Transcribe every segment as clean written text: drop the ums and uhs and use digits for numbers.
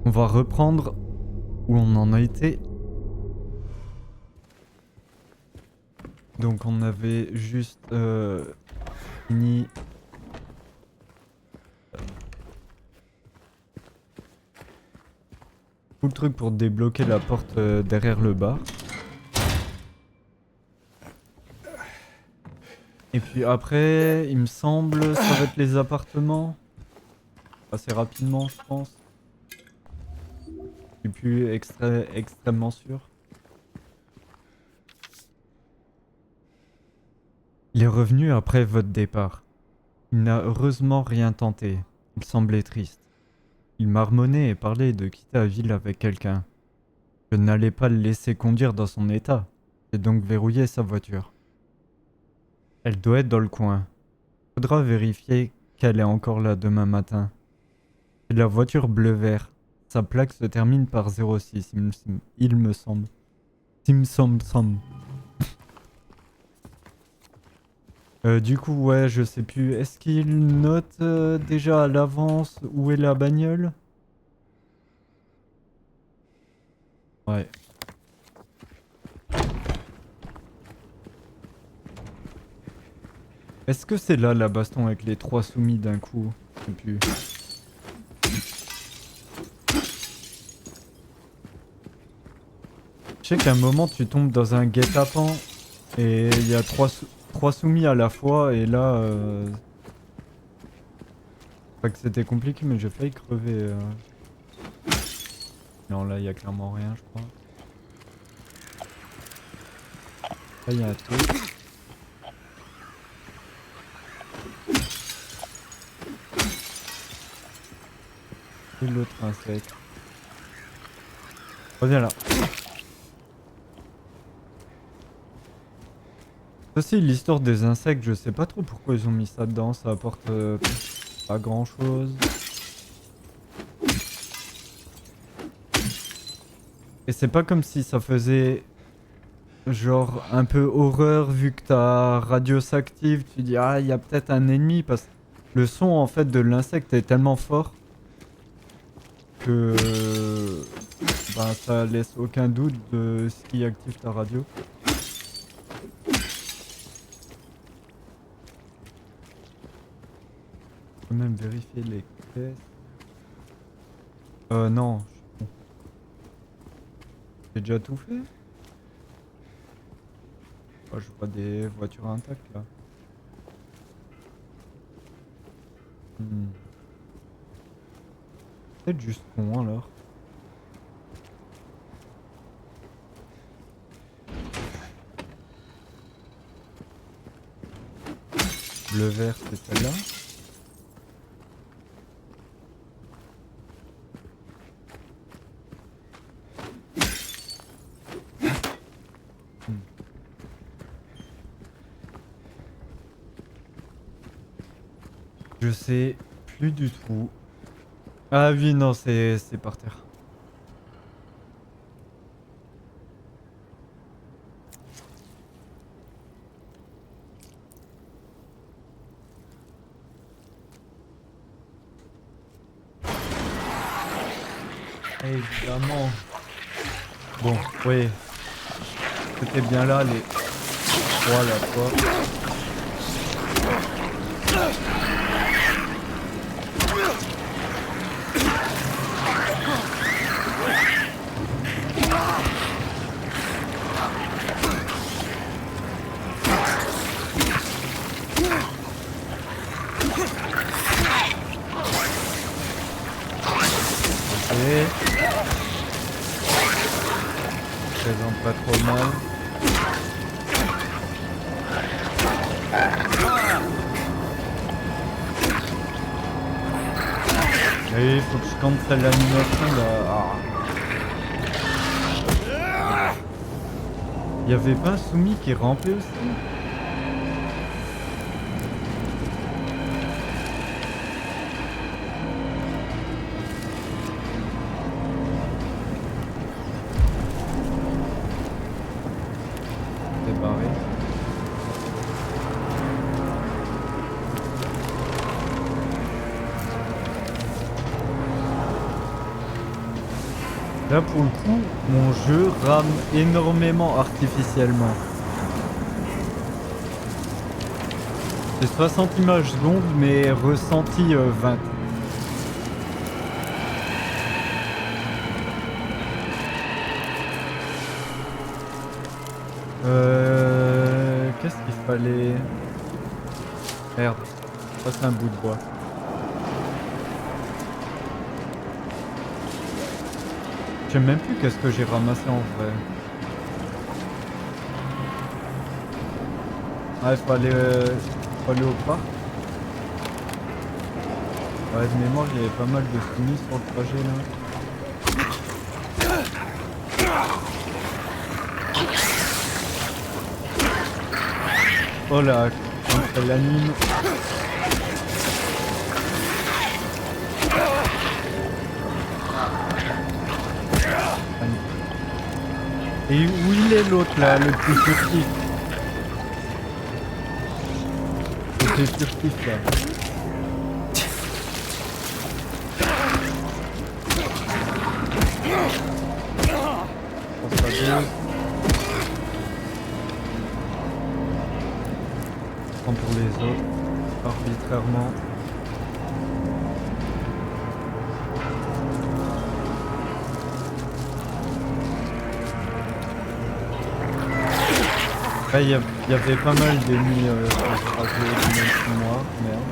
On va reprendre où on en a été. Donc on avait juste fini tout le truc pour débloquer la porte derrière le bar. Et puis après, il me semble, ça va être les appartements. Assez rapidement, je pense. Je suis plus extrêmement sûr. Il est revenu après votre départ. Il n'a heureusement rien tenté. Il semblait triste. Il marmonnait et parlait de quitter la ville avec quelqu'un. Je n'allais pas le laisser conduire dans son état. J'ai donc verrouillé sa voiture. Elle doit être dans le coin. Faudra vérifier qu'elle est encore là demain matin. C'est la voiture bleu-vert. Sa plaque se termine par 06, il me semble. Semble. Du coup, ouais, je sais plus. Est-ce qu'il note déjà à l'avance où est la bagnole? Ouais. Est-ce que c'est là la baston avec les 3 soumis d'un coup? Je sais plus. Je sais qu'à un moment tu tombes dans un guet-apens et il y a 3 soumis à la fois et là... Pas que c'était compliqué mais j'ai failli crever. Non là il y a clairement rien je crois. Là il y a un truc. Et l'autre insecte. Reviens là. Aussi l'histoire des insectes, je sais pas trop pourquoi ils ont mis ça dedans, ça apporte pas grand chose. Et c'est pas comme si ça faisait genre un peu horreur vu que ta radio s'active, tu dis ah il y a peut-être un ennemi parce que le son en fait de l'insecte est tellement fort que bah, ça laisse aucun doute de ce qui active ta radio. Faut même vérifier les caisses. Non. J'ai déjà tout fait? Oh, je vois des voitures intactes là. Peut-être juste con alors. Le vert c'est celle-là. Je sais plus du tout. Ah oui non c'est par terre. Évidemment. Bon, oui. C'était bien là les 3 à la fois. Ok. Présente pas trop mal. Et il faut que je cancelle l'animation là. Ah. Il y avait pas un soumis qui rampait aussi? C'est barré. Là pour le coup, mon jeu rame énormément artificiellement. C'est 60 images secondes mais ressenti 20. Qu'est-ce qu'il fallait? Merde, ça c'est un bout de bois. Je sais même plus qu'est-ce que j'ai ramassé en vrai. Ah, il faut aller au parc. Ouais, de mémoire, il y avait pas mal de soumis sur le trajet là. Oh là, quand elle anime. Et où il est l'autre là, le plus furtif? C'est furtif là. Pense à deux. Je prends pour les autres, arbitrairement. Il y avait pas mal d'ennemis sur le trajet, même pour moi, merde.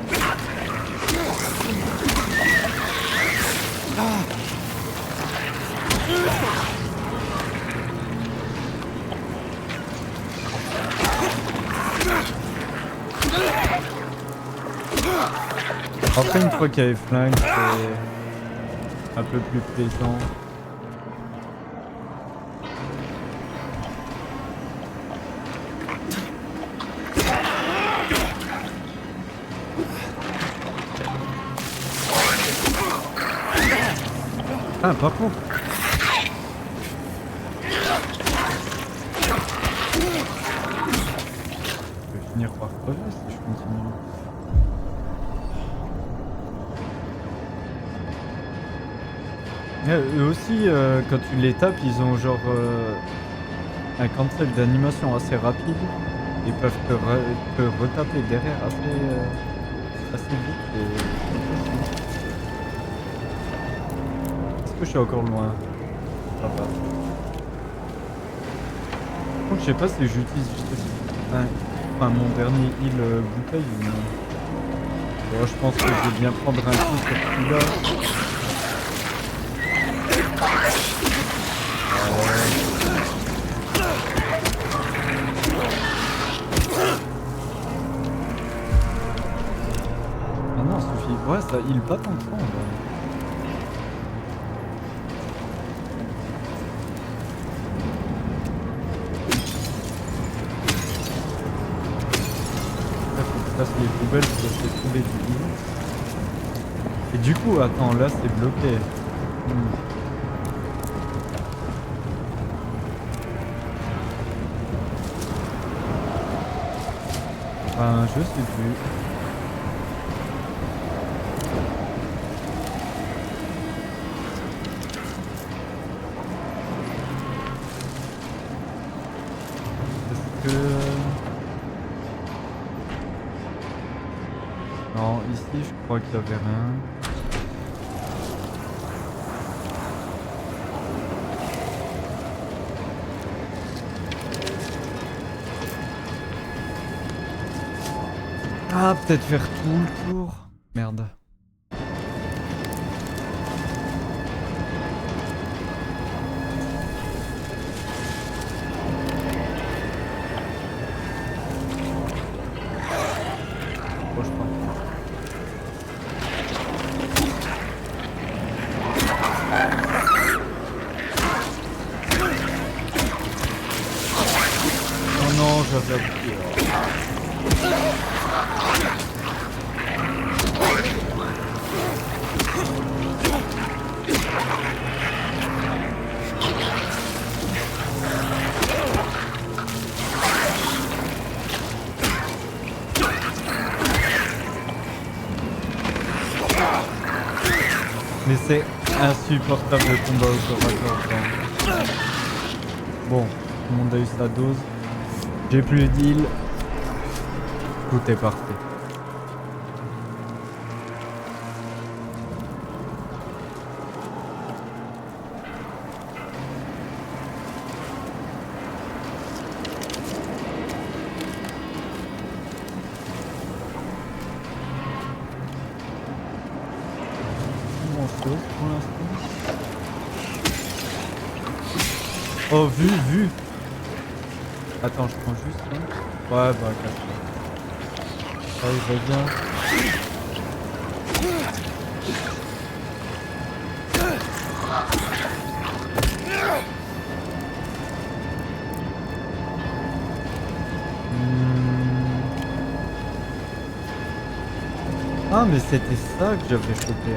Après une fois qu'il y avait flingue, c'est un peu plus plaisant. Ah, par contre. Je vais finir par crever si je continue. Eux aussi, quand tu les tapes, ils ont genre un cancel d'animation assez rapide. Ils peuvent te retaper derrière assez vite. Est-ce que je suis encore loin? Ça va. Par contre, je sais pas si j'utilise juste mon dernier heal bouteille ou non. Bon, je pense que je vais bien prendre un coup sur celui-là. Ah non, suffit. Ouais, ça heal pas tant que ça en vrai. Là, c'est les poubelles pour essayer de trouver du heal. Et du coup, attends, là c'est bloqué. Enfin, je sais plus. Est-ce que... Non, ici je crois qu'il y avait rien. Ah, peut-être faire tout le tour. Merde. Bon, je pense. Oh non, j'avais appuyé. Mais c'est insupportable de combat au corps à corps. Vraiment. Bon, tout le monde a eu sa dose. J'ai plus d'heal. Tout est parfait. Pour l'instant. Oh, vu. Attends, je prends juste là. Ouais, bah, casse-toi. Ah, il revient. Ah, mais c'était ça que j'avais chopé.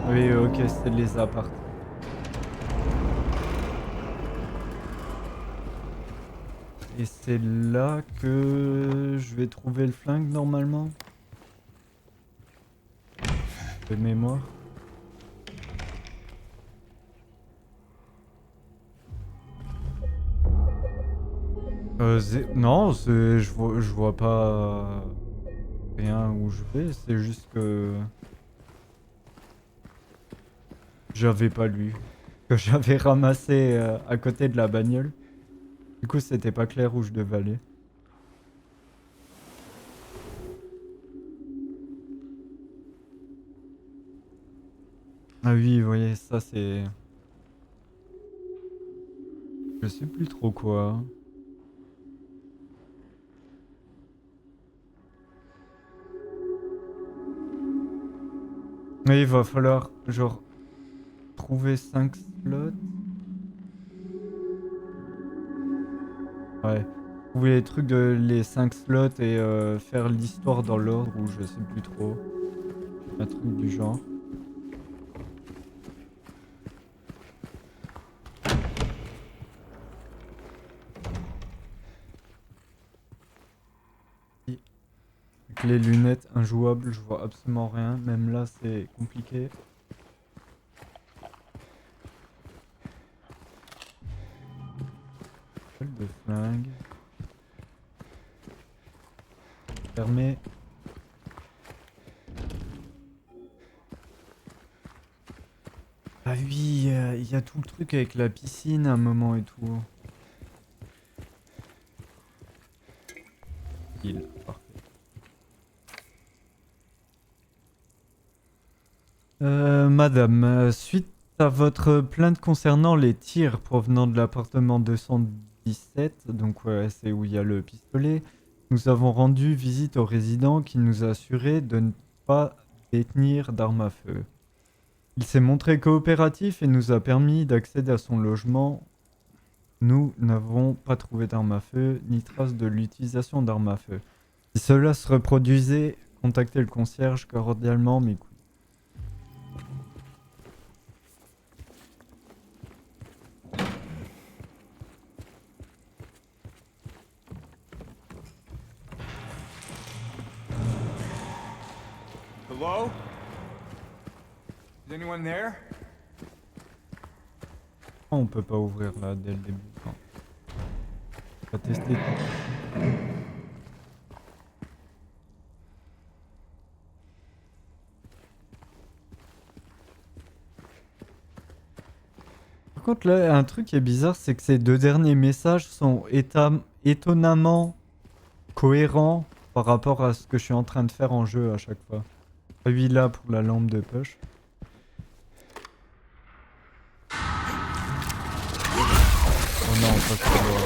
Oui, ok, c'est les apparts. Et c'est là que je vais trouver le flingue normalement. De mémoire. Non, je vois pas rien où je vais, c'est juste que j'avais pas lu. Que j'avais ramassé à côté de la bagnole. Du coup, c'était pas clair où je devais aller. Ah oui, vous voyez, ça c'est... Je sais plus trop quoi. Mais il va falloir, genre, trouver 5 slots. Ouais. Trouver les trucs de les 5 slots et faire l'histoire dans l'ordre ou je sais plus trop. Un truc du genre. Et avec les lunettes injouables, je vois absolument rien. Même là, c'est compliqué. De flingue. Fermé. Ah oui, il y a tout le truc avec la piscine à un moment et tout. Parfait. Madame, suite à votre plainte concernant les tirs provenant de l'appartement 217, donc ouais, c'est où il y a le pistolet, nous avons rendu visite au résident qui nous a assuré de ne pas détenir d'armes à feu. Il s'est montré coopératif et nous a permis d'accéder à son logement. Nous n'avons pas trouvé d'armes à feu, ni trace de l'utilisation d'armes à feu. Si cela se reproduisait, contactez le concierge cordialement, mes couilles. Hello? Is anyone there? On peut pas ouvrir là dès le début. Non. On va tester. Par contre là, un truc qui est bizarre, c'est que ces deux derniers messages sont étonnamment cohérents par rapport à ce que je suis en train de faire en jeu à chaque fois. Celui là pour la lampe de push. Oh non, pas celui-là.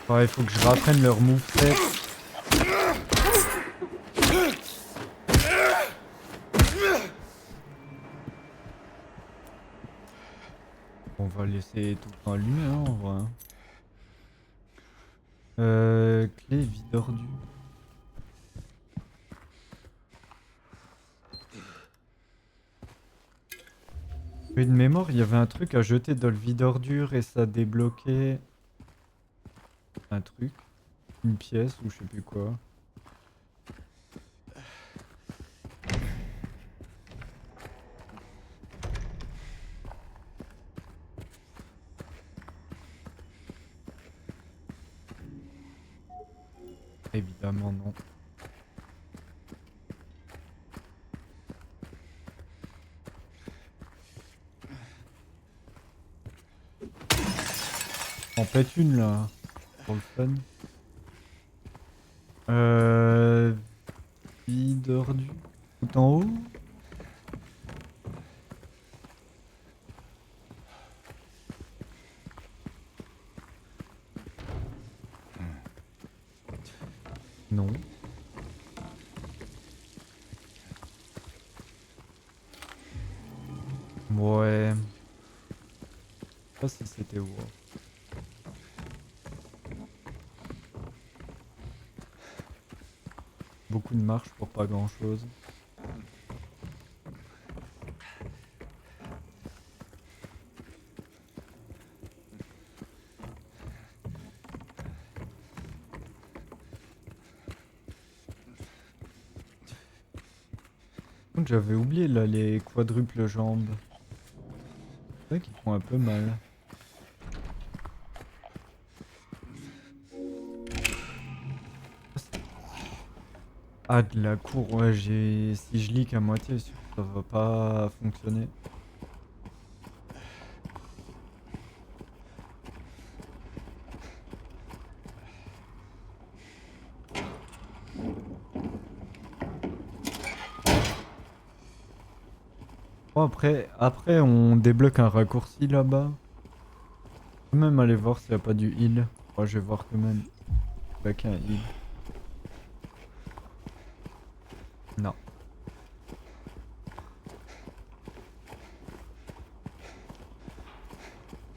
Ouais, il faut que je rapprenne leur moveset. On va laisser tout le temps allumé, hein, en vrai. Clé vide ordu. Oui, de mémoire, il y avait un truc à jeter dans le vide ordure et ça débloquait. un truc, une pièce ou je sais plus quoi. Évidemment non. On pète une là, pour le fun. Euh... Vide ordu. Tout en haut. Non. Ouais. Je sais pas si c'était où. Beaucoup de marches pour pas grand chose. Donc j'avais oublié là les quadruples jambes. C'est vrai qu'ils font un peu mal. Ah de la cour, ouais j'ai. Si je leak à moitié, ça va pas fonctionner. Bon après on débloque un raccourci là-bas. Je peux même aller voir s'il y a pas du heal. Ouais, je vais voir quand même. Avec un heal. Non.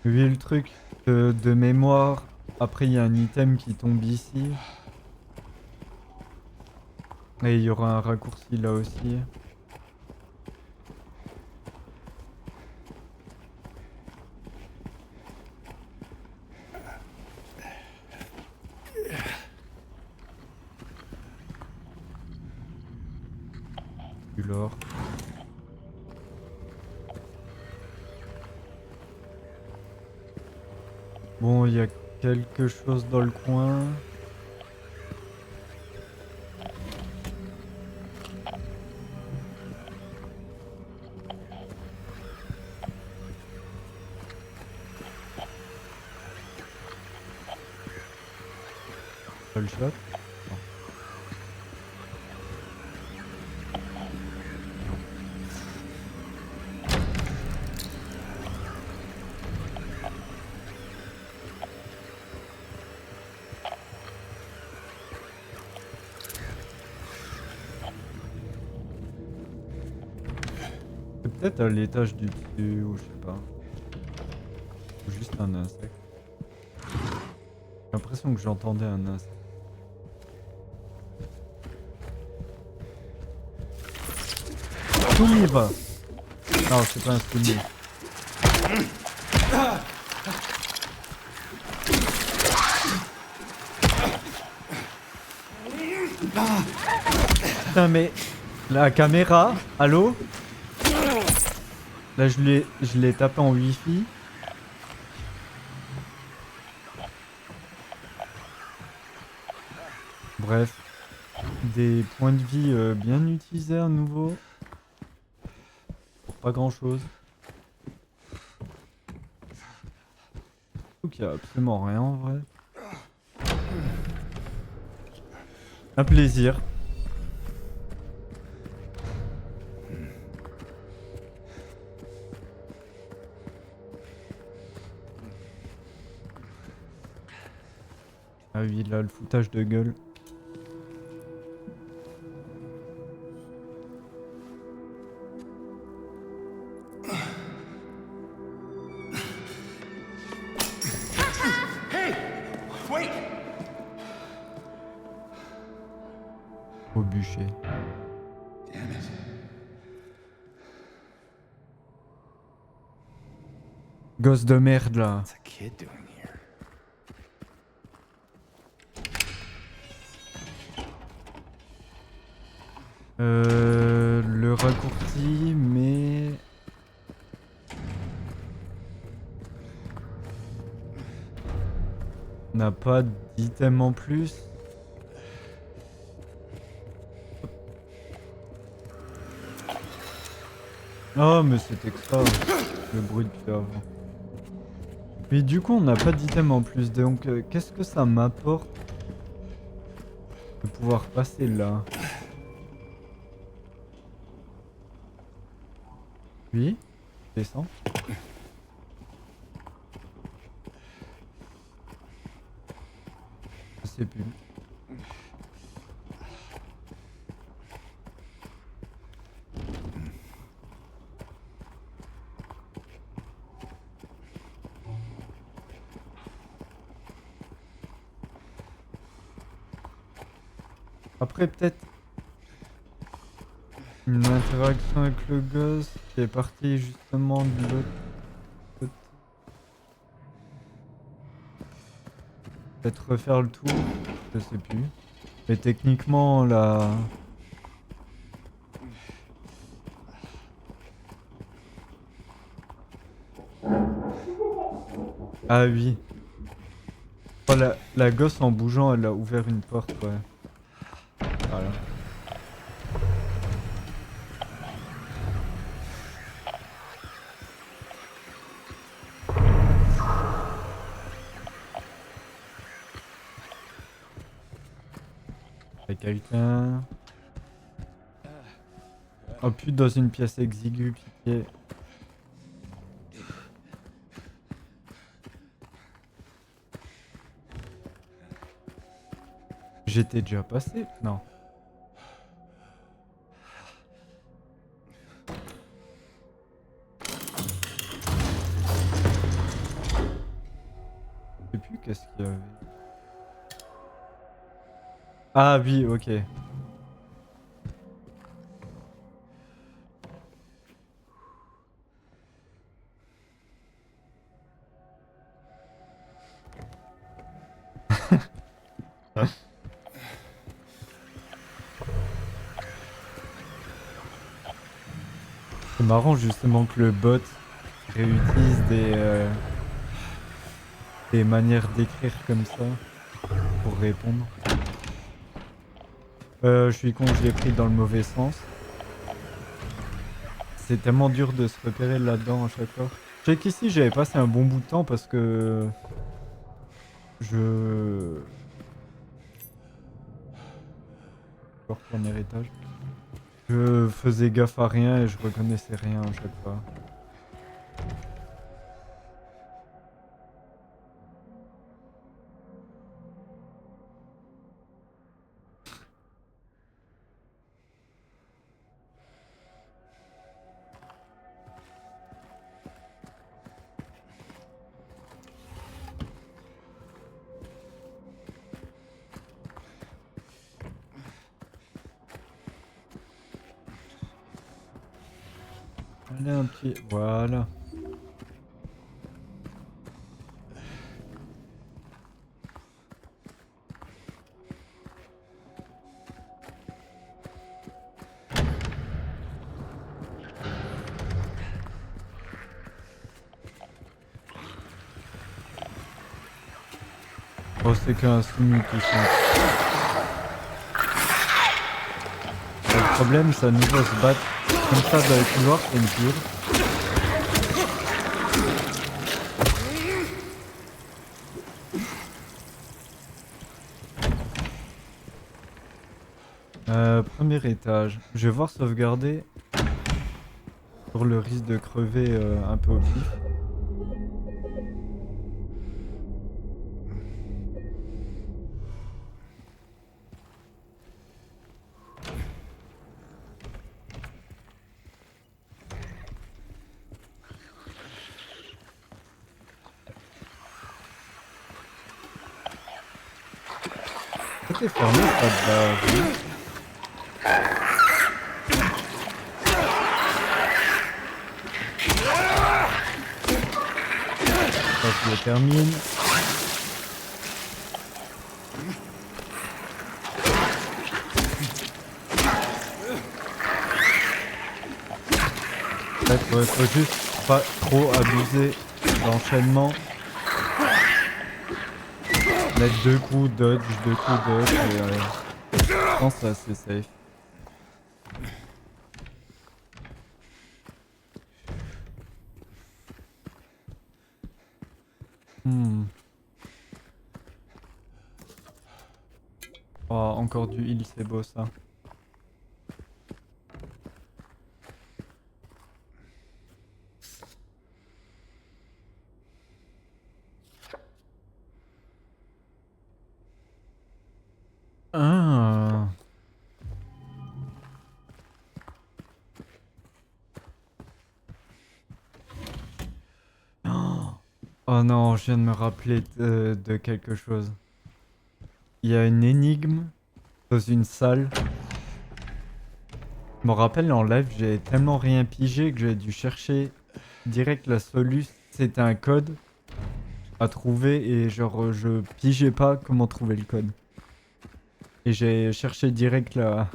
Oui, le truc de mémoire. Après, il y a un item qui tombe ici. Et il y aura un raccourci là aussi. Du lore. Bon, il y a quelque chose dans le coin. Pas le shot. Non. C'est peut-être à l'étage du dessus ou je sais pas. Ou juste un insecte. J'ai l'impression que j'entendais un insecte. Soumis va. Non, c'est pas un soumis. Putain mais la caméra, allô? Là je l'ai tapé en wifi. Bref, des points de vie bien utilisés à nouveau. Pour pas grand chose. Surtout qu'il y a absolument rien en vrai. Un plaisir. Ah oui, là, le foutage de gueule. Hey! Wait! Au bûcher. Damn it. Gosse de merde là. What's a kid doing here? Le raccourci, mais... On n'a pas d'item en plus. Oh, mais c'était que ça, le bruit depuis avant. Mais du coup, on n'a pas d'item en plus, donc qu'est-ce que ça m'apporte de pouvoir passer là? Oui, descends. Je sais plus. Après, peut-être une interaction avec le gosse qui est parti justement de l'autre côté. Peut-être refaire le tour, je sais plus. Mais techniquement, là... Ah oui. Oh, la gosse en bougeant, elle a ouvert une porte, ouais. Voilà. Y'a quelqu'un... Oh putain, dans une pièce exiguë, pitié. J'étais déjà passé? Non. Je sais plus qu'est-ce qu'il y avait. Ah oui, ok. C'est marrant justement que le bot réutilise des manières d'écrire comme ça pour répondre. Je suis con, je l'ai pris dans le mauvais sens. C'est tellement dur de se repérer là-dedans à chaque fois. Je sais qu'ici j'avais passé un bon bout de temps parce que je... Encore premier étage. Je faisais gaffe à rien et je reconnaissais rien à chaque fois. Allez, un petit... Voilà. Oh, c'est qu'un simu tout ça. Le problème, c'est à nouveau se battre comme ça dans les couloirs, c'est une pure. Premier étage. Je vais voir sauvegarder pour le risque de crever un peu au pif. Tout est fermé, pas de base. Je le termine. fait, ouais, faut juste pas trop abuser l'enchaînement. Mettre deux coups, dodge, et je pense que c'est assez safe. Hmm. Oh, encore du heal, c'est beau ça. Ah. Oh non, je viens de me rappeler de quelque chose. Il y a une énigme dans une salle. Je me rappelle en live, j'ai tellement rien pigé que j'ai dû chercher direct la solution. C'était un code à trouver et genre je pigeais pas comment trouver le code. Et j'ai cherché direct la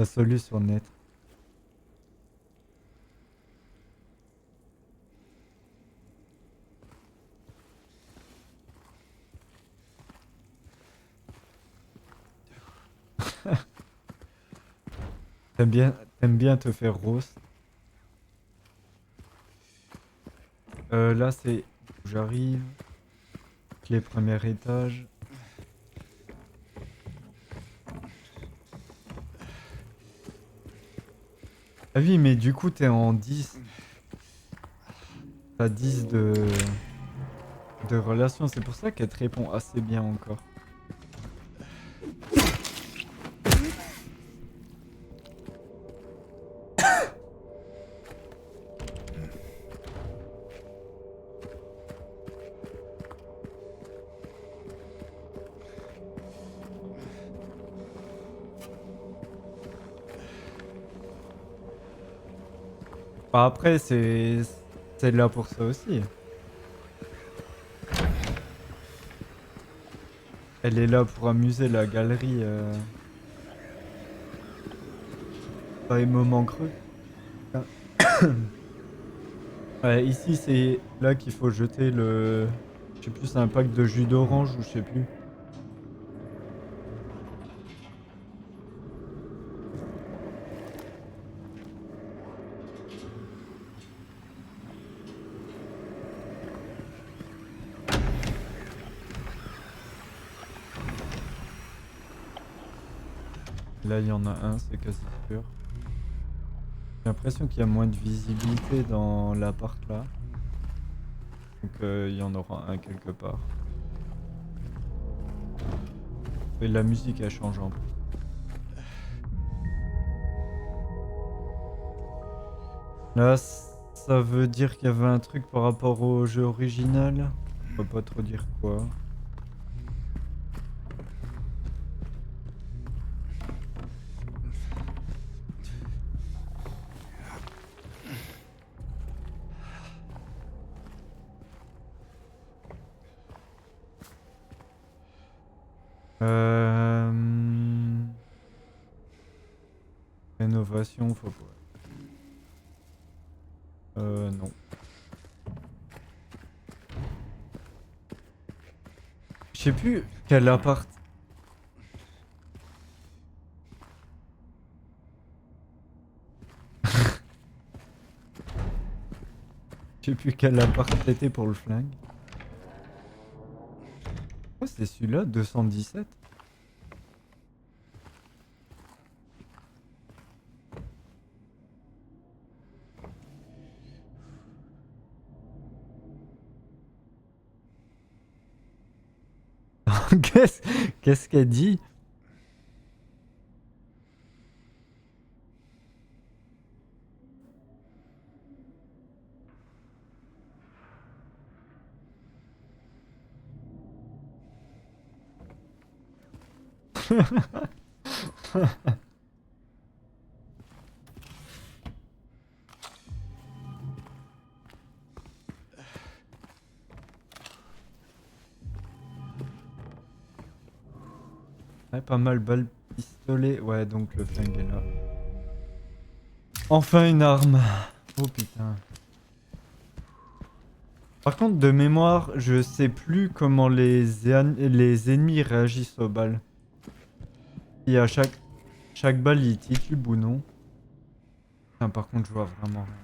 solution sur le net. T'aimes bien te faire roast. Là c'est où j'arrive. Les premiers étages. Ah oui, mais du coup t'es en 10. T'as 10 de relation. C'est pour ça qu'elle te répond assez bien encore. Bah après, c'est là pour ça aussi. Elle est là pour amuser la galerie. Pas les moments creux. Ah. Ouais, ici, c'est là qu'il faut jeter le. Je sais plus, c'est un pack de jus d'orange ou je sais plus. Là, il y en a un, c'est quasi sûr. J'ai l'impression qu'il y a moins de visibilité dans l'appart là. Donc, il y en aura un quelque part. Et la musique, elle change en plus. Là, ça veut dire qu'il y avait un truc par rapport au jeu original. On peut pas trop dire quoi. Euh... Rénovation, faut pas. Non. Je sais plus quel appart. Je sais plus quel appart c'était pour le flingue. Oh, c'est celui-là, 217. Qu'est-ce qu'est-ce qu'elle dit? Ouais, pas mal balle pistolet. Ouais, donc le flingue est là. Enfin une arme. Oh putain. Par contre, de mémoire, je sais plus comment les ennemis réagissent aux balles. Si à chaque balle ils titubent ou non. Putain, par contre, je vois vraiment rien.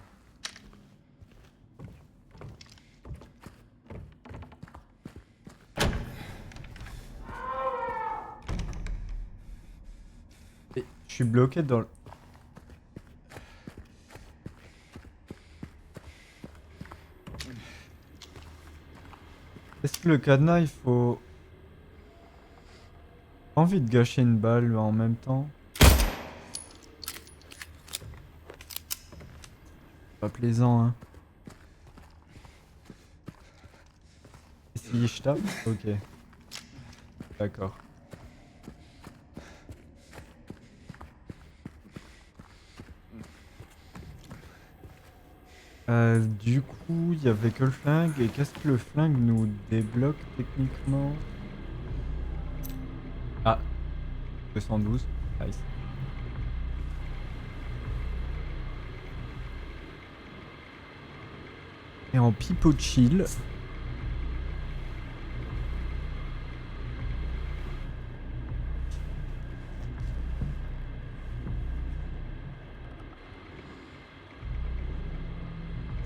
Et je suis bloqué dans le... Est-ce que le cadenas, il faut... Pas envie de gâcher une balle en même temps. Pas plaisant, hein. Et si je tape? Ok. D'accord. Du coup, il y avait que le flingue. Et qu'est-ce que le flingue nous débloque techniquement? Ah, 212. Nice. Et en pipeau chill.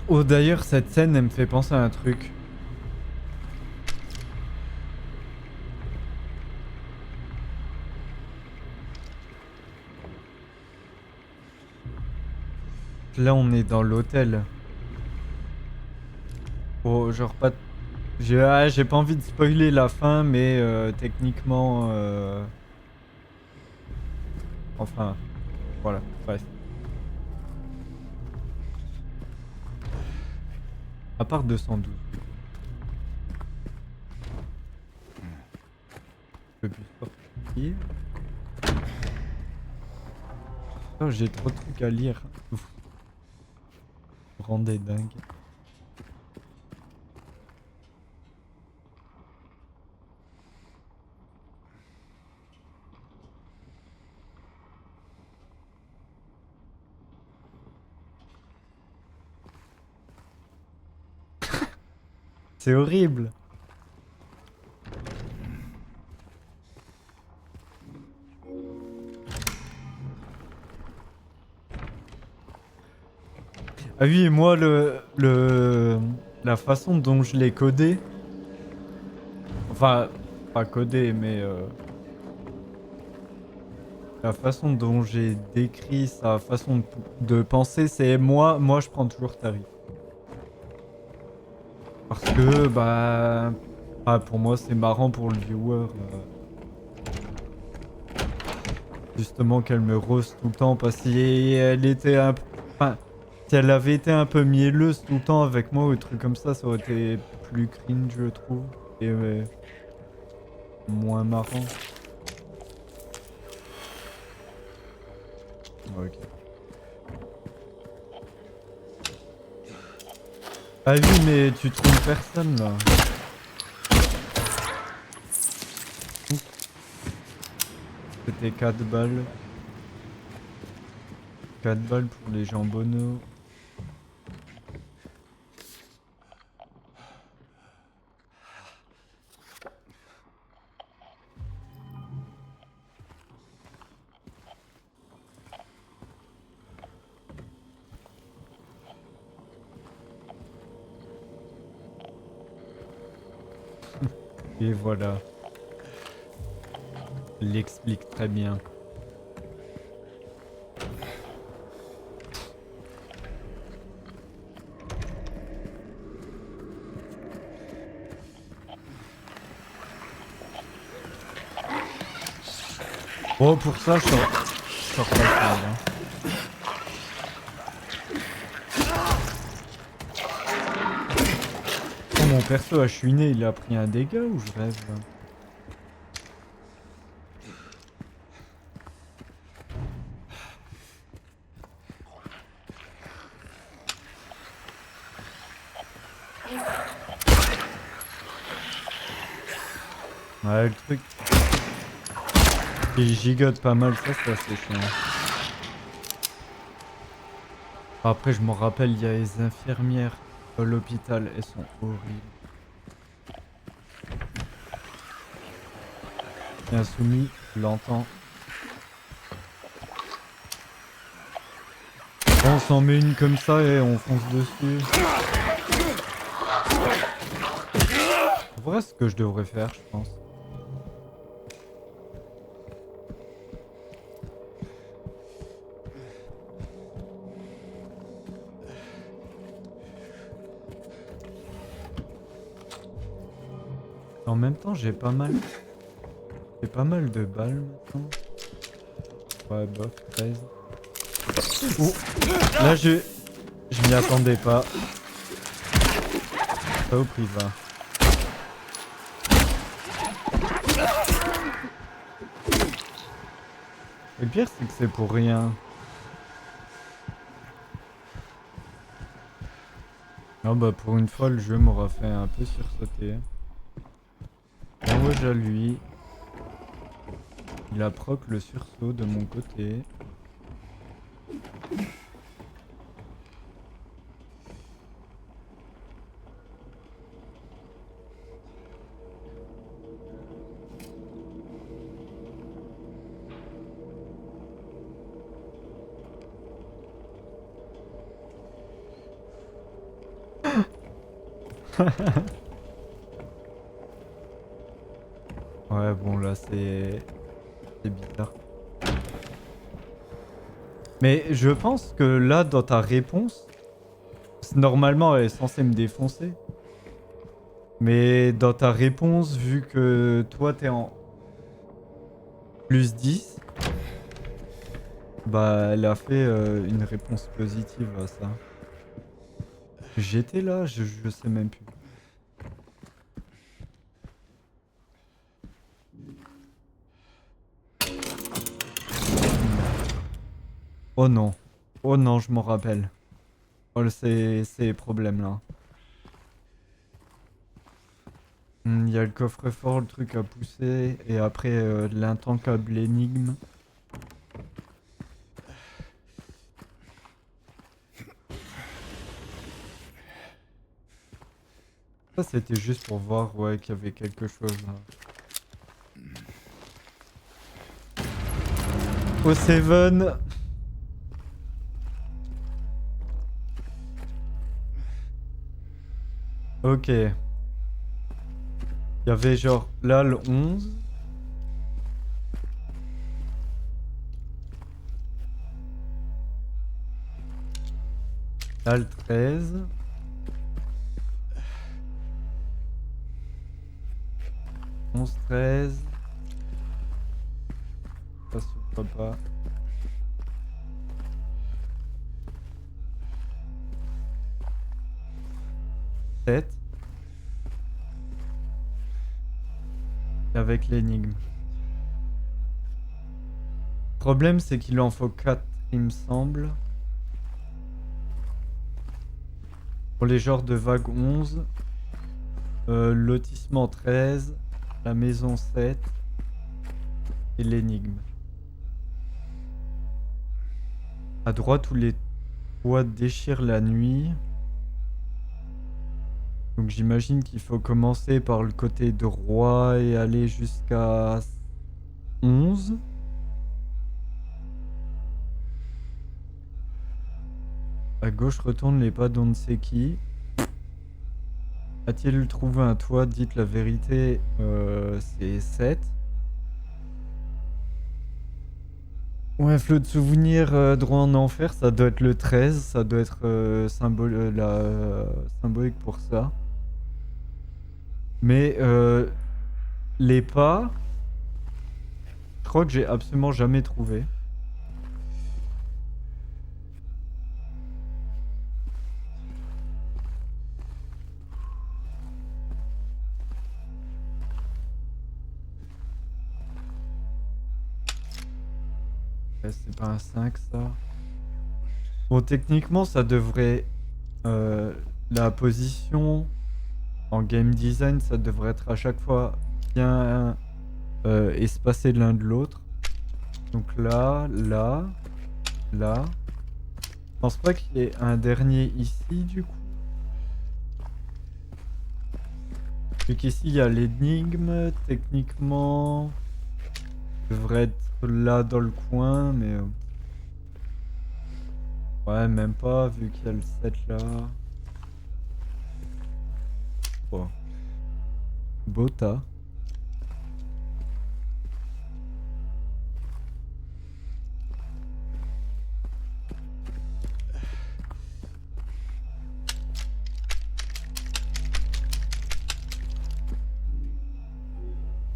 Oh, d'ailleurs, cette scène, elle me fait penser à un truc. Là, on est dans l'hôtel. Oh, genre pas... J'ai pas envie de spoiler la fin, mais techniquement... Enfin, voilà, bref. À part 212. Je peux plus sortir. Oh, j'ai trop de trucs à lire. Ouf. Me rendait dingue. C'est horrible. Ah oui, et moi, la façon dont je l'ai codé... Enfin, pas codé, mais... la façon dont j'ai décrit sa façon de penser, c'est moi je prends toujours Tari. Parce que, pour moi c'est marrant pour le viewer. Justement qu'elle me roast tout le temps parce qu'elle était un... Enfin, si elle avait été un peu mielleuse tout le temps avec moi ou des trucs comme ça aurait été plus cringe je trouve. Et moins marrant. Ok. Ah oui, mais tu trompes personne là. C'était 4 balles. 4 balles pour les jambonneaux. Et voilà. Il l'explique très bien. Oh, pour ça, je sors pas le flingue, hein. Oh, mon perso a chuiné, il a pris un dégât ou je rêve là? Ouais, le truc. Il gigote pas mal, ça c'est assez chiant. Après, je m'en rappelle, il y a les infirmières à l'hôpital, elles sont horribles. Insoumis, je l'entends. On s'en met une comme ça et on fonce dessus. Voilà ce que je devrais faire, je pense. En même temps, j'ai pas mal de balles maintenant. Ouais, bof, 13. Ouh. Là, je m'y attendais pas. Pas au privat. Et le pire, c'est que c'est pour rien. Ah bah, pour une fois, le jeu m'aura fait un peu sursauter. Envoie à lui. Il a proc le sursaut de mon côté. Ouais, bon, là, c'est bizarre. Mais je pense que là, dans ta réponse, normalement, elle est censée me défoncer. Mais dans ta réponse, vu que toi, t'es en plus 10, bah, elle a fait une réponse positive à ça. J'étais là, je sais même plus. Oh non. Oh non, je m'en rappelle. Oh, ces problèmes-là. Il y a le coffre-fort, le truc à pousser, et après l'intankable énigme. Ça, c'était juste pour voir, ouais, qu'il y avait quelque chose là. Oh, Seven! Ok. Il y avait genre là le 11. Là le 13. 11, 13. Ça s'ouvre pas. Avec l'énigme. Le problème, c'est qu'il en faut 4, il me semble. Pour les genres de vague 11. Lotissement 13. La maison 7. Et l'énigme. À droite, où les toits déchirent la nuit. Donc j'imagine qu'il faut commencer par le côté droit et aller jusqu'à 11. À gauche, retourne les pas d'on ne sait qui. A-t-il trouvé un toit? Dites la vérité, c'est 7. Ouais, flot de souvenirs, droit en enfer, ça doit être le 13. Ça doit être symbolique pour ça. Mais les pas, je crois que j'ai absolument jamais trouvé. C'est pas un 5 ça. Bon, techniquement, ça devrait... la position en game design, ça devrait être à chaque fois bien espacé l'un de l'autre. Donc là, là, là. Je pense pas qu'il y ait un dernier ici du coup. Vu qu'ici il y a l'énigme, techniquement. Il devrait être là dans le coin, mais. Ouais, même pas, vu qu'il y a le 7 là. Bon. Beau tas.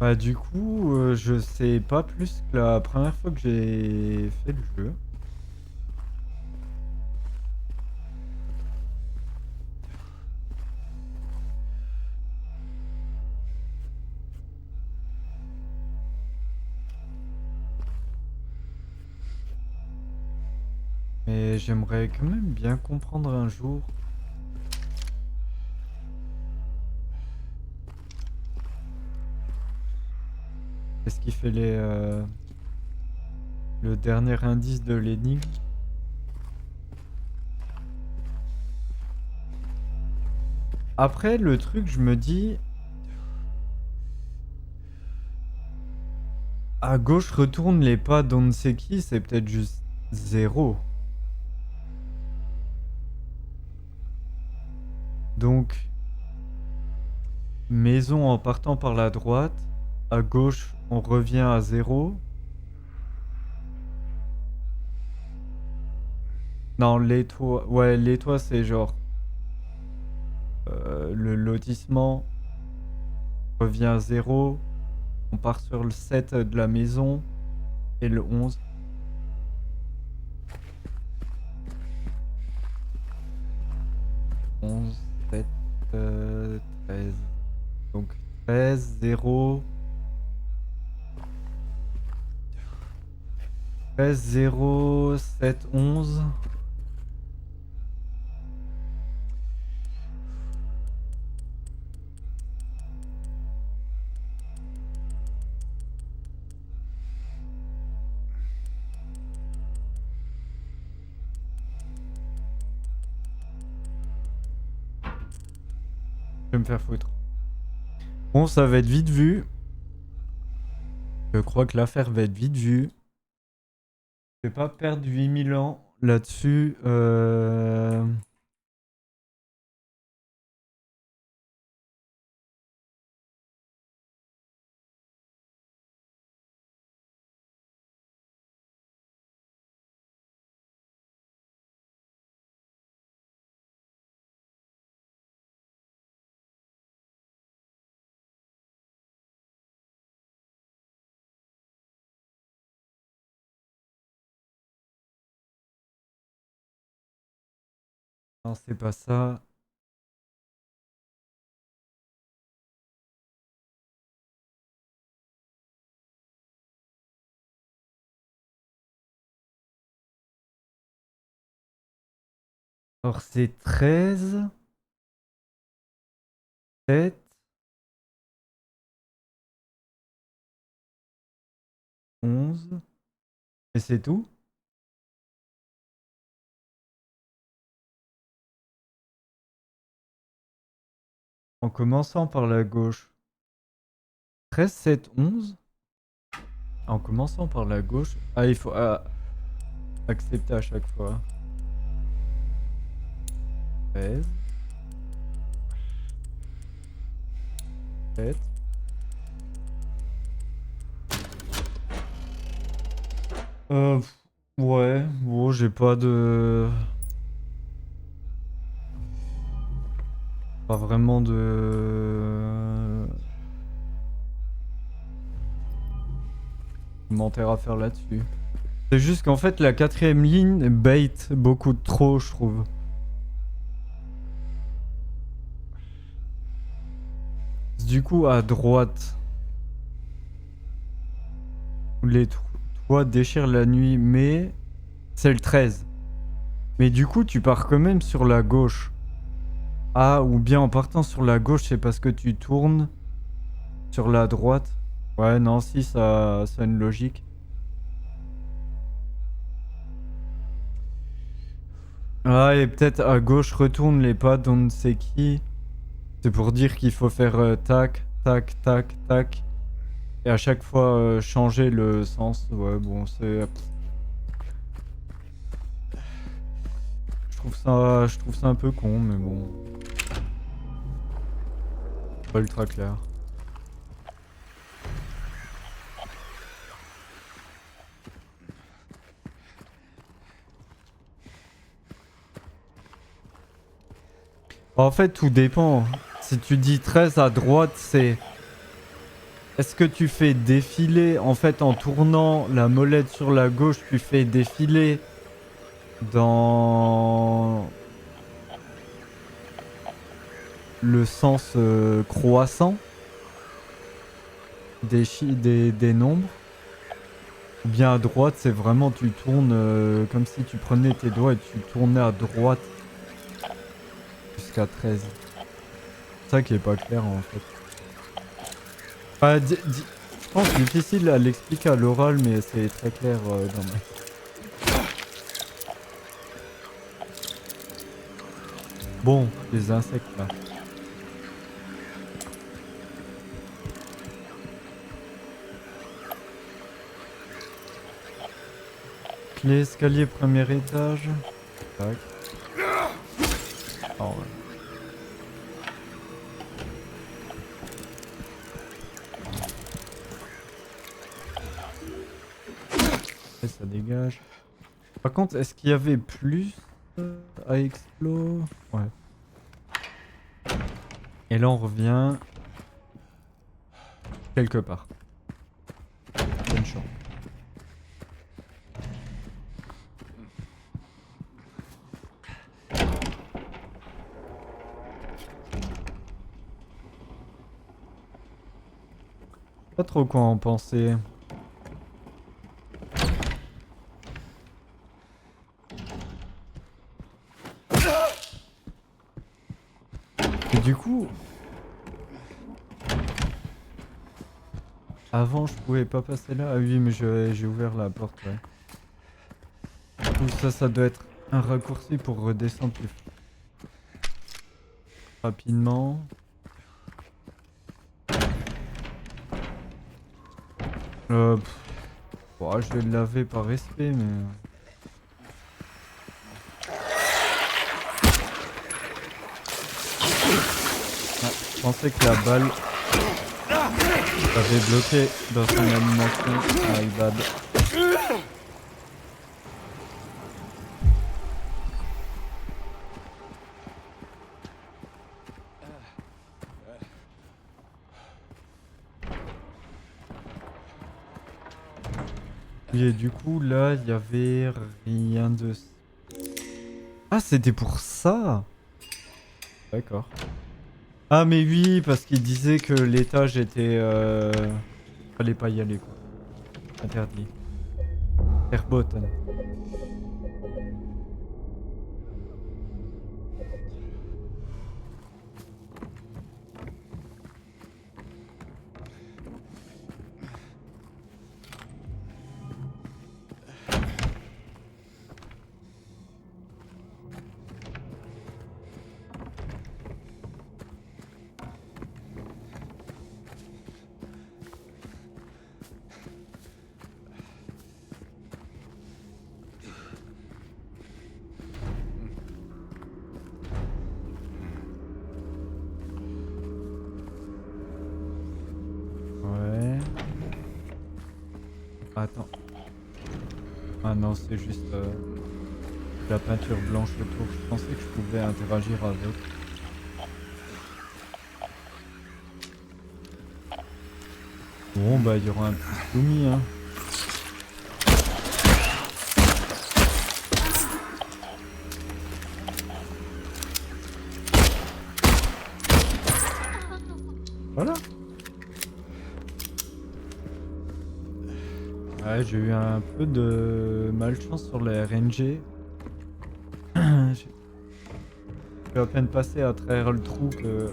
Bah du coup, je sais pas plus que la première fois que j'ai fait le jeu. Mais j'aimerais quand même bien comprendre un jour. Qu'est-ce qui fait le dernier indice de l'énigme? Après, le truc, je me dis... À gauche, retourne les pas d'on ne sait qui, c'est peut-être juste 0. Donc, maison en partant par la droite. À gauche, on revient à 0. Non, les toits... Ouais, les toits, c'est genre... le lotissement revient à 0. On part sur le 7 de la maison. Et le 11. 11, 7, 13. Donc 13, 0. 13, 0, 7, 11. Je vais me faire foutre. Bon, ça va être vite vu. Je crois que l'affaire va être vite vue. Je vais pas perdre 8000 ans là-dessus. Non, c'est pas ça. Alors c'est 13, 7, 11. Et c'est tout? En commençant par la gauche. 13, 7, 11. En commençant par la gauche. Ah, il faut accepter à chaque fois. 13. 7. Ouais, bon, j'ai pas de... Pas vraiment de... commentaire à faire là-dessus. C'est juste qu'en fait, la quatrième ligne bait beaucoup trop, je trouve. Du coup, à droite, les toits déchirent la nuit, mais c'est le 13. Mais du coup, tu pars quand même sur la gauche. Ah, ou bien en partant sur la gauche, c'est parce que tu tournes sur la droite. Ouais, non, si, ça a une logique. Ah, et peut-être à gauche, retourne les pas d'on ne sait qui. C'est pour dire qu'il faut faire tac, tac, tac, tac. Et à chaque fois changer le sens. Ouais, bon, c'est... je trouve ça un peu con, mais bon. Pas ultra clair. En fait, tout dépend. Si tu dis 13 à droite, c'est... Est-ce que tu fais défiler, en fait, en tournant la molette sur la gauche, tu fais défiler dans le sens croissant des nombres? Ou bien à droite, c'est vraiment tu tournes comme si tu prenais tes doigts et tu tournais à droite jusqu'à 13. C'est ça qui est pas clair en fait. Je pense difficile à l'expliquer à l'oral, mais c'est très clair dans ma... Bon, les insectes là. Clé escalier premier étage. Tac. Oh, ouais. Et ça dégage. Par contre, est-ce qu'il y avait plus à explo? Ouais. Et là, on revient quelque part. Bonne chance. Pas trop quoi en penser. Et du coup... Avant, je pouvais pas passer là. Ah oui, mais j'ai ouvert la porte, ouais. Du coup, ça doit être un raccourci pour redescendre plus rapidement. Bon, je vais le laver par respect, mais... Ah, je pensais que la balle avait bloqué dans son animation. Ah, il bad. Et du coup, là, il y avait rien de... Ah, c'était pour ça! D'accord. Ah, mais oui, parce qu'il disait que l'étage était... Fallait pas y aller, quoi. Interdit. Verboten. Ouais. Attends. Ah non, c'est juste la peinture blanche autour. Je pensais que je pouvais interagir avec. Bon, bah, il y aura un petit soumis, hein. Voilà. Ouais, j'ai eu un peu de malchance sur les RNG. J'ai à peine passé à travers le trou que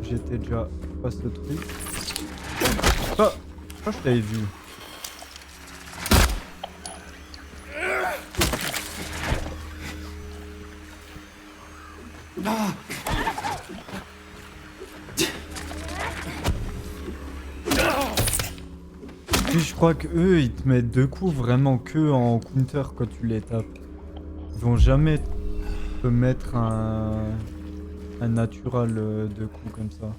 j'étais déjà face au truc. Oh, je t'avais vu. je crois que eux ils te mettent deux coups vraiment que en counter quand tu les tapes. Ils vont jamais te mettre un natural de coups comme ça.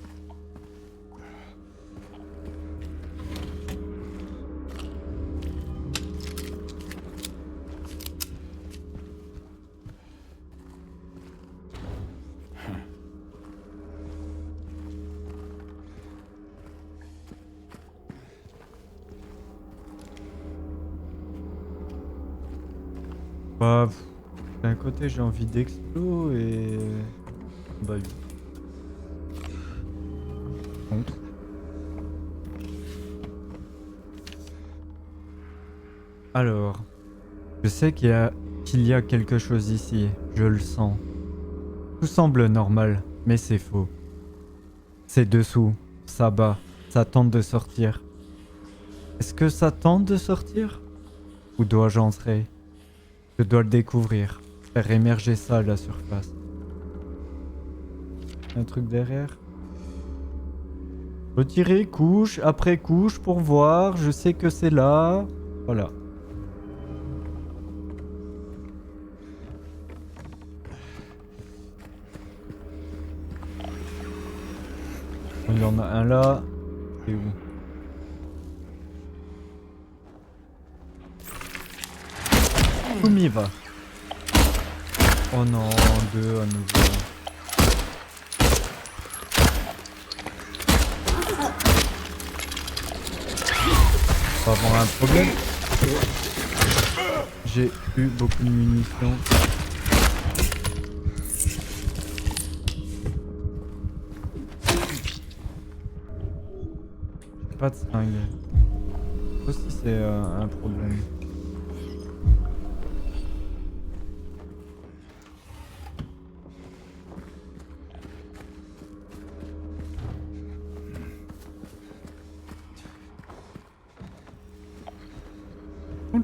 Bah, d'un côté j'ai envie d'explo et... Bah oui. Contre. Alors, je sais qu'il y a quelque chose ici, je le sens. Tout semble normal, mais c'est faux. C'est dessous, ça bat, ça tente de sortir. Est-ce que ça tente de sortir? Où dois-je entrer? Je dois le découvrir, faire émerger ça à la surface. Un truc derrière? Retirer couche après couche pour voir, je sais que c'est là. Voilà. Il y en a un là. Et où? Où m'y va? Oh non, deux à nouveau. On va avoir un problème. J'ai eu beaucoup de munitions. Pas de seringue. Aussi c'est un problème.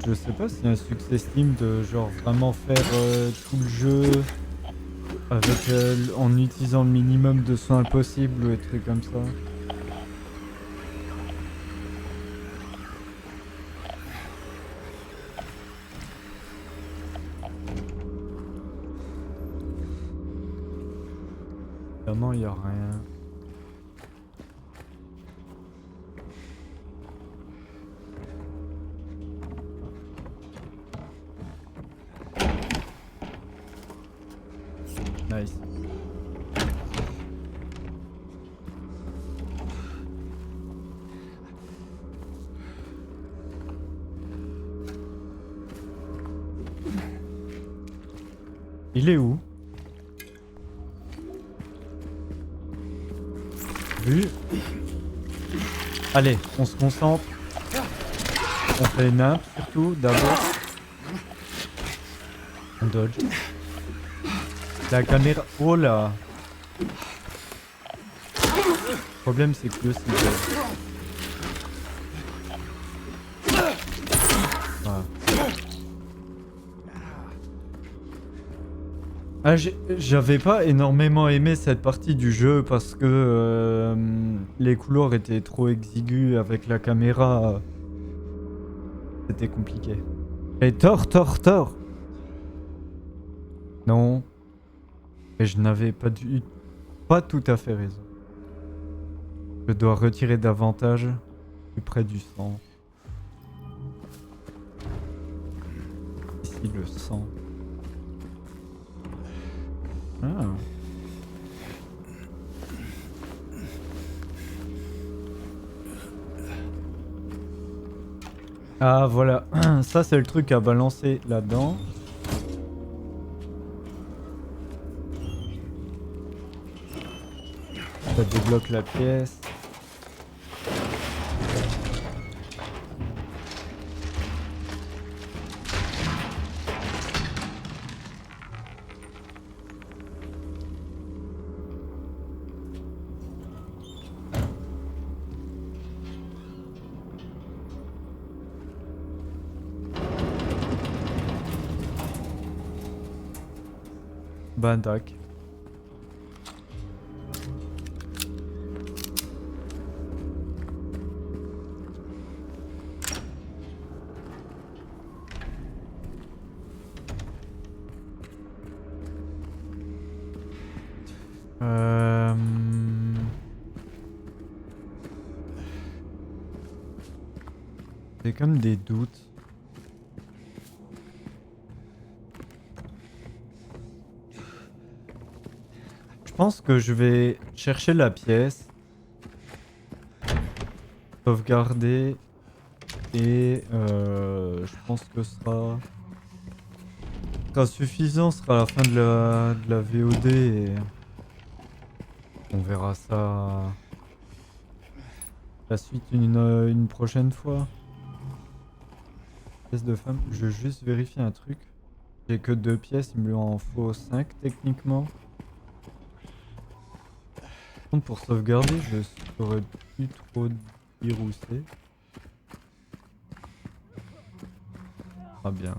Je sais pas s'il y a un succès Steam de genre vraiment faire tout le jeu avec en utilisant le minimum de soins possible ou des trucs comme ça. Évidemment il y a rien. Nice. Il est où? Vu. Allez, on se concentre. On fait nimp surtout d'abord. On dodge. La caméra... Oh là. Le problème c'est que le site... Voilà. Ah, j'avais pas énormément aimé cette partie du jeu parce que les couloirs étaient trop exigus avec la caméra. C'était compliqué. Et tort. Non. Et je n'avais pas tout à fait raison. Je dois retirer davantage plus près du sang. Ici le sang. Ah. Ah voilà, ça c'est le truc à balancer là-dedans. Ça débloque la pièce. Bandak. Euh... J'ai comme des doutes. Je pense que je vais chercher la pièce, sauvegarder et je pense que ce sera suffisant, ce sera la fin de la VOD et on verra ça la suite une prochaine fois. Pièce de femme, je veux juste vérifier un truc. J'ai que 2 pièces, il me en faut 5 techniquement. Par contre, pour sauvegarder, je saurais plus trop dire où c'est. Ah bien.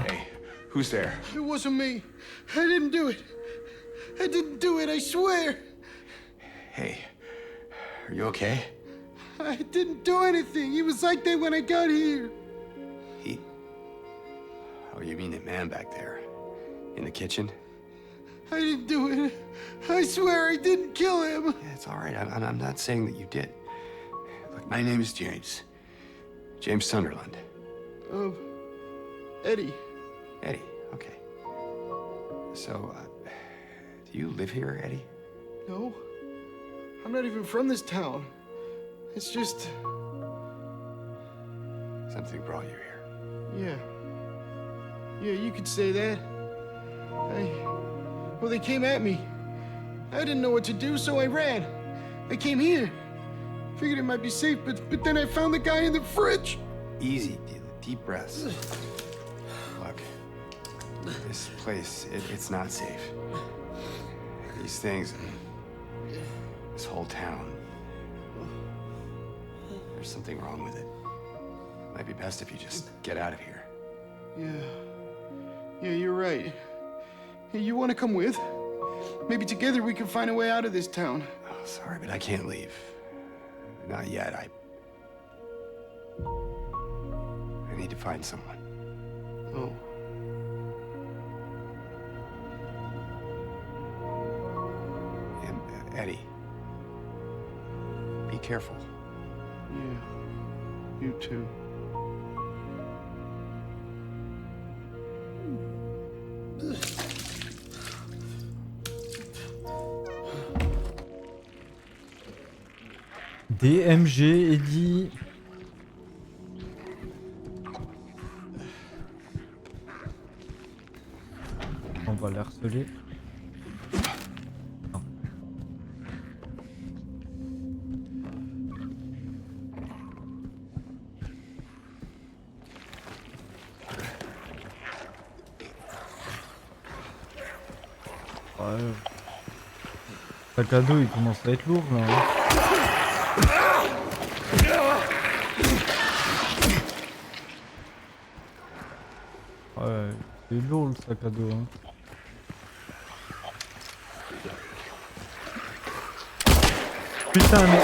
Hey, who's there? It wasn't me. I didn't do it. I didn't do it, I swear. Hey, are you okay? I didn't do anything. He was like that when I got here. He... Oh, you mean the man back there? In the kitchen? I didn't do it. I swear I didn't kill him. Yeah, it's all right. I'm not saying that you did. Look, my name is James. James Sunderland. Eddie. Eddie, okay. So, do you live here, Eddie? No. I'm not even from this town. It's just... Something brought you here. Yeah. Yeah, you could say that. Well, they came at me. I didn't know what to do, so I ran. I came here. Figured it might be safe, but then I found the guy in the fridge. Easy, deep breaths. Look, this place, it's not safe. These things, this whole town, there's something wrong with it. Might be best if you just get out of here. Yeah, you're right. Hey, you want to come with? Maybe together we can find a way out of this town. Oh, sorry, but I can't leave. Not yet. I need to find someone. Oh. And Eddie, be careful. Yeah, you too. DMG, Eddie. On va les harceler. Non. Ouais. Sac à dos, il commence à être lourd là. Hein. Ouais, c'est lourd le sac à dos. Hein. Putain, mais.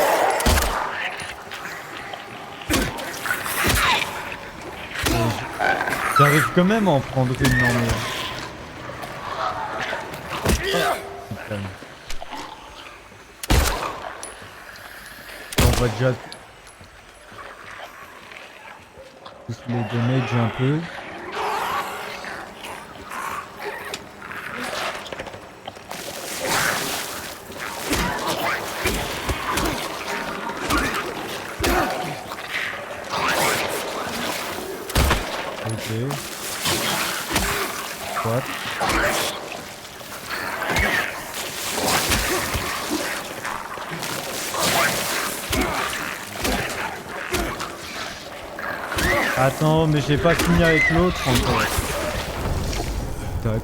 J'arrive quand même à en prendre une, non mais. Putain. On va déjà tous les damage un peu. Ok. What? Attends, mais j'ai pas fini avec l'autre encore. Tac.